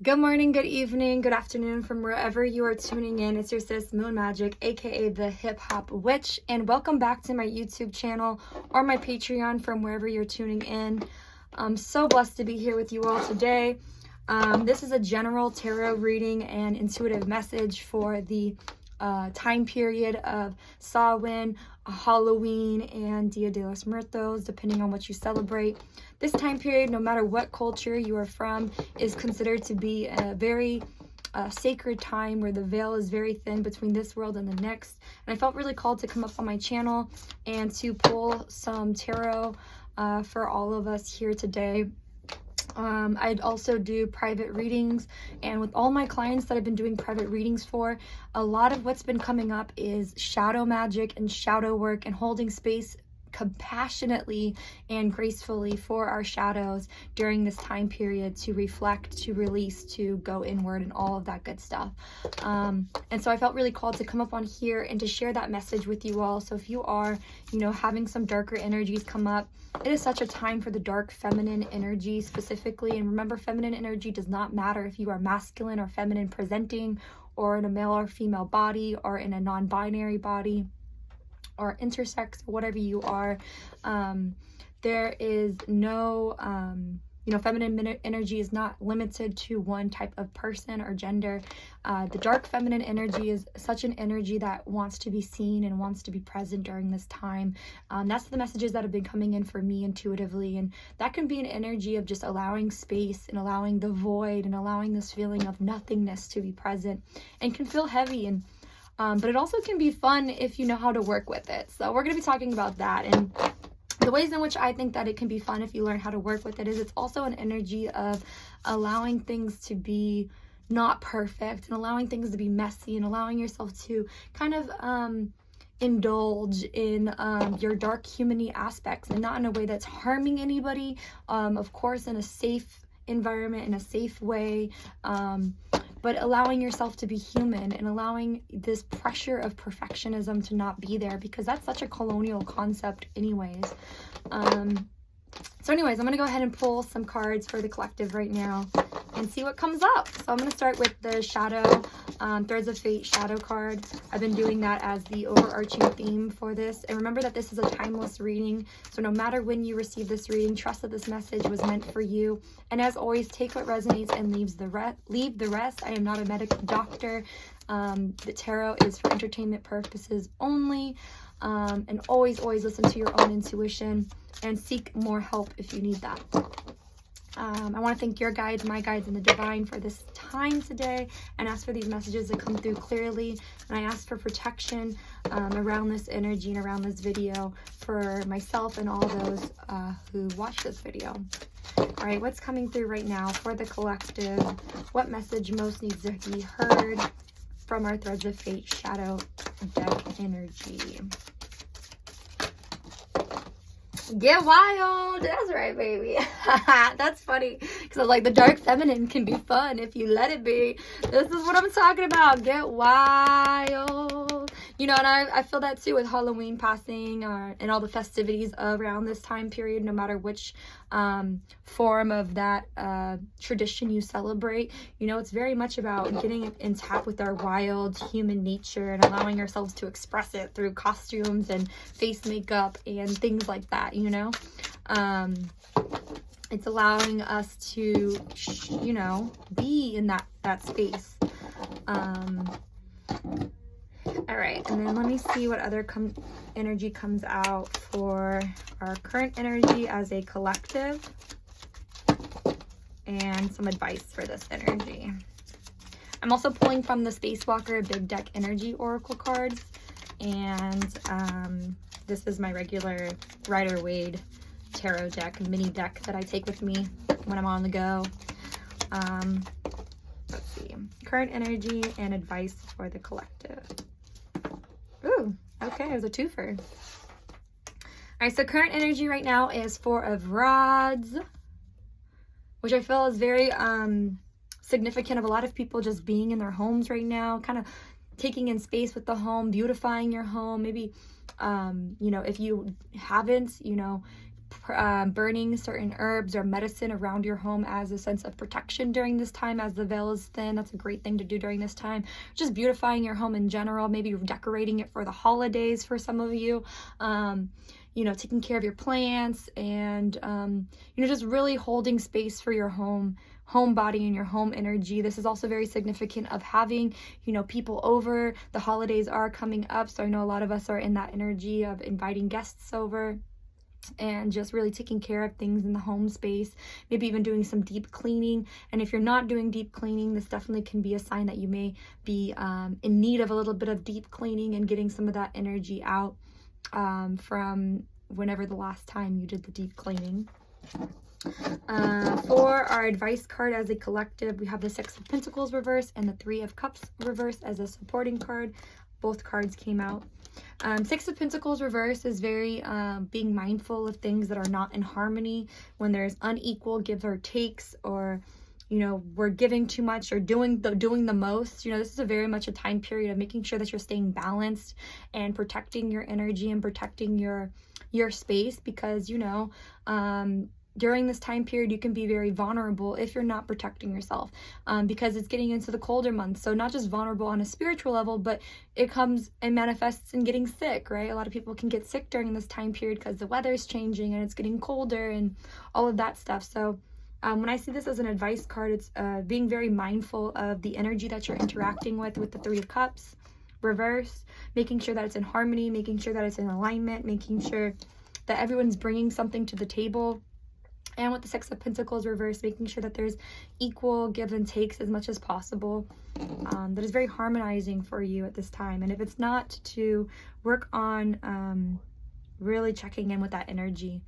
Good morning, good evening, good afternoon from wherever you are tuning in. It's your sis Moon Magic, aka the Hip Hop Witch, and welcome back to my YouTube channel or my Patreon from wherever you're tuning in. I'm so blessed to be here with you all today. This is a general tarot reading and intuitive message for the time period of Samhain, Halloween, and Dia de los Muertos, depending on what you celebrate. This time period, no matter what culture you are from, is considered to be a very sacred time where the veil is very thin between this world and the next. And I felt really called to come up on my channel and to pull some tarot for all of us here today. I'd also do private readings, and with all my clients that I've been doing private readings for, a lot of what's been coming up is shadow magic and shadow work and holding space compassionately and gracefully for our shadows during this time period to reflect, to release, to go inward, and all of that good stuff. And so I felt really called to come up on here and to share that message with you all. So if you are, having some darker energies come up, it is such a time for the dark feminine energy specifically. And remember, feminine energy does not matter if you are masculine or feminine presenting, or in a male or female body, or in a non-binary body, or intersex, or whatever you are. There is no, feminine energy is not limited to one type of person or gender. The dark feminine energy is such an energy that wants to be seen and wants to be present during this time. That's the messages that have been coming in for me intuitively, and that can be an energy of just allowing space and allowing the void and allowing this feeling of nothingness to be present, and can feel heavy, and but it also can be fun if you know how to work with it. So we're going to be talking about that, and the ways in which I think that it can be fun if you learn how to work with it is it's also an energy of allowing things to be not perfect, and allowing things to be messy, and allowing yourself to kind of indulge in your dark human-y aspects, and not in a way that's harming anybody, of course in a safe environment, in a safe way, but allowing yourself to be human, and allowing this pressure of perfectionism to not be there, because that's such a colonial concept anyways. So anyways, I'm going to go ahead and pull some cards for the collective right now and see what comes up. So I'm going to start with the Shadow, Threads of Fate Shadow card. I've been doing that as the overarching theme for this. And remember that this is a timeless reading. So no matter when you receive this reading, trust that this message was meant for you. And as always, take what resonates and leave the rest. I am not a medical doctor. The tarot is for entertainment purposes only. And always listen to your own intuition and seek more help if you need that. I want to thank your guides, my guides, and the divine for this time today, and ask for these messages to come through clearly. And I ask for protection around this energy and around this video for myself and all those who watch this video. All right, what's coming through right now for the collective? What message most needs to be heard from our Threads of Fate Shadow deck energy? Get wild. That's right, baby. That's funny, because I was like, the dark feminine can be fun if you let it be. This is what I'm talking about. Get wild. And I feel that too with Halloween passing, and all the festivities around this time period, no matter which form of that tradition you celebrate. It's very much about getting in tap with our wild human nature and allowing ourselves to express it through costumes and face makeup and things like that. It's allowing us to be in that space. All right, and then let me see what other energy comes out for our current energy as a collective, and some advice for this energy. I'm also pulling from the Spacewalker Big Deck Energy Oracle cards, and this is my regular Rider-Waite tarot deck, mini deck that I take with me when I'm on the go. Let's see, current energy and advice for the collective. Ooh, okay, it was a twofer. All right, so current energy right now is Four of Rods, which I feel is very significant of a lot of people just being in their homes right now, kind of taking in space with the home, beautifying your home. Maybe, if you haven't, burning certain herbs or medicine around your home as a sense of protection during this time as the veil is thin. That's a great thing to do during this time. Just beautifying your home in general, maybe decorating it for the holidays for some of you. You know, taking care of your plants and, you know, just really holding space for your home body and your home energy. This is also very significant of having, you know, people over. The holidays are coming up, so I know a lot of us are in that energy of inviting guests over and just really taking care of things in the home space, maybe even doing some deep cleaning. And if you're not doing deep cleaning, this definitely can be a sign that you may be in need of a little bit of deep cleaning and getting some of that energy out from whenever the last time you did the deep cleaning. For our advice card as a collective, we have the Six of Pentacles reverse and the Three of Cups reverse as a supporting card. Both cards came out. Six of Pentacles reverse is very being mindful of things that are not in harmony, when there's unequal give or takes, or you know, we're giving too much or doing the most. You know, this is very much a time period of making sure that you're staying balanced and protecting your energy and protecting your space, because you know, during this time period, you can be very vulnerable if you're not protecting yourself, because it's getting into the colder months. So not just vulnerable on a spiritual level, but it comes and manifests in getting sick, right? A lot of people can get sick during this time period because the weather is changing and it's getting colder and all of that stuff. So when I see this as an advice card, it's being very mindful of the energy that you're interacting with the Three of Cups reverse, making sure that it's in harmony, making sure that it's in alignment, making sure that everyone's bringing something to the table. And with the Six of Pentacles reverse, making sure that there's equal give and takes as much as possible. That is very harmonizing for you at this time. And if it's not, to work on really checking in with that energy.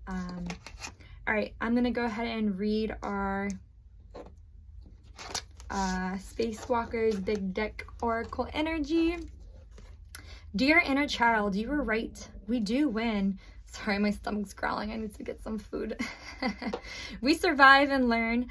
All right, I'm going to go ahead and read our Space Walkers Big Deck Oracle energy. Dear inner child, you were right. We do win. Sorry, my stomach's growling. I need to get some food. We survive and learn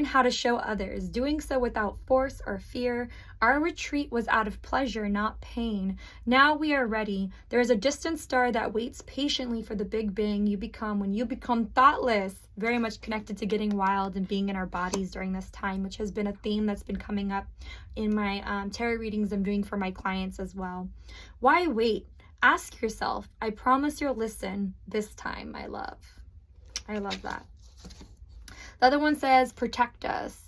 how to show others, doing so without force or fear. Our retreat was out of pleasure, not pain. Now we are ready. There is a distant star that waits patiently for the big bang you become when you become thoughtless. Very much connected to getting wild and being in our bodies during this time, which has been a theme that's been coming up in my tarot readings I'm doing for my clients as well. Why wait? Ask yourself. I promise you'll listen this time, my love. I love that. The other one says, protect us.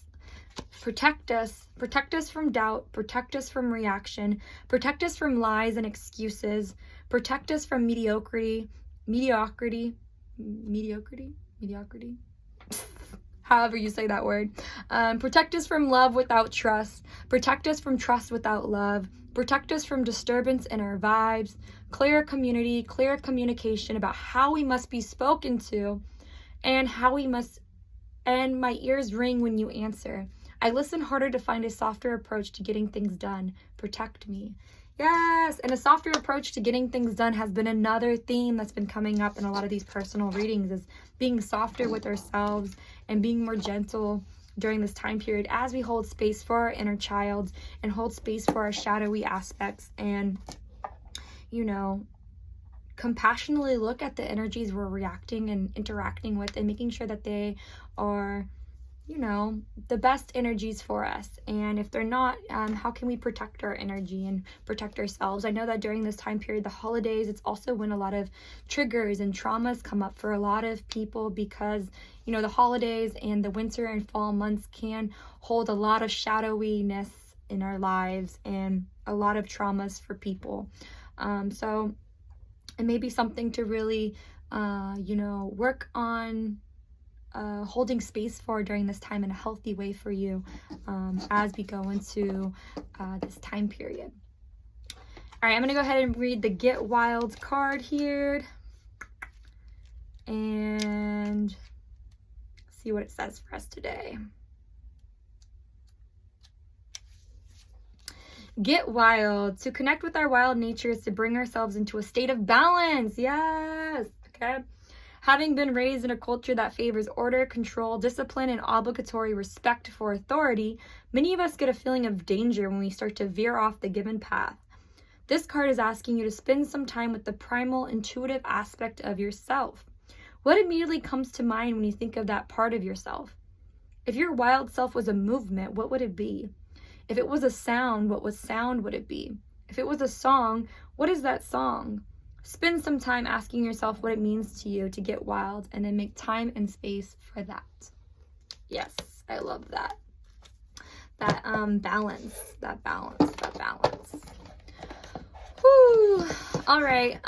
Protect us. Protect us from doubt. Protect us from reaction. Protect us from lies and excuses. Protect us from mediocrity. However you say that word. Protect us from love without trust. Protect us from trust without love. Protect us from disturbance in our vibes. Clear community, clear communication about how we must be spoken to and how we must, and my ears ring when you answer. I listen harder to find a softer approach to getting things done. Protect me. Yes, and a softer approach to getting things done has been another theme that's been coming up in a lot of these personal readings, is being softer with ourselves and being more gentle during this time period as we hold space for our inner child and hold space for our shadowy aspects, and, you know, compassionately look at the energies we're reacting and interacting with and making sure that they are, you know, the best energies for us. And if they're not, how can we protect our energy and protect ourselves? I know that during this time period, the holidays, it's also when a lot of triggers and traumas come up for a lot of people, because, you know, the holidays and the winter and fall months can hold a lot of shadowiness in our lives and a lot of traumas for people. So it may be something to really, you know, work on holding space for during this time in a healthy way for you, as we go into this time period. All right, I'm going to go ahead and read the Get Wild card here and see what it says for us today. Get wild. To connect with our wild nature is to bring ourselves into a state of balance. Yes. Okay. Having been raised in a culture that favors order, control, discipline, and obligatory respect for authority, many of us get a feeling of danger when we start to veer off the given path. This card is asking you to spend some time with the primal, intuitive aspect of yourself. What immediately comes to mind when you think of that part of yourself? If your wild self was a movement, what would it be? If it was a sound, what sound would it be? If it was a song, what is that song? Spend some time asking yourself what it means to you to get wild, and then make time and space for that. Yes, I love that. That balance. Whew. All right.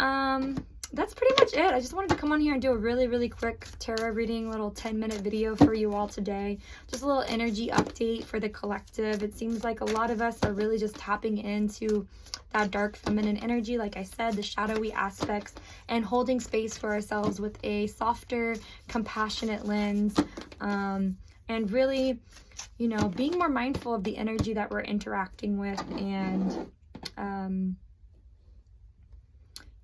That's pretty much it. I just wanted to come on here and do a really, really quick tarot reading, little 10-minute video for you all today. Just a little energy update for the collective. It seems like a lot of us are really just tapping into that dark feminine energy, like I said, the shadowy aspects, and holding space for ourselves with a softer, compassionate lens, and really, you know, being more mindful of the energy that we're interacting with, and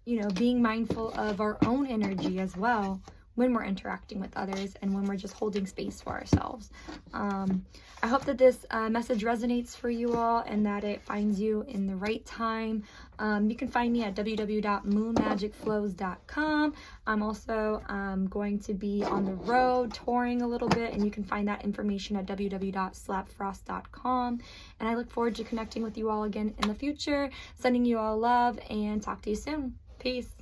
you know, being mindful of our own energy as well when we're interacting with others and when we're just holding space for ourselves. I hope that this message resonates for you all and that it finds you in the right time. You can find me at www.moonmagicflows.com. I'm also going to be on the road touring a little bit, and you can find that information at www.slapfrost.com. And I look forward to connecting with you all again in the future, sending you all love, and talk to you soon. Peace.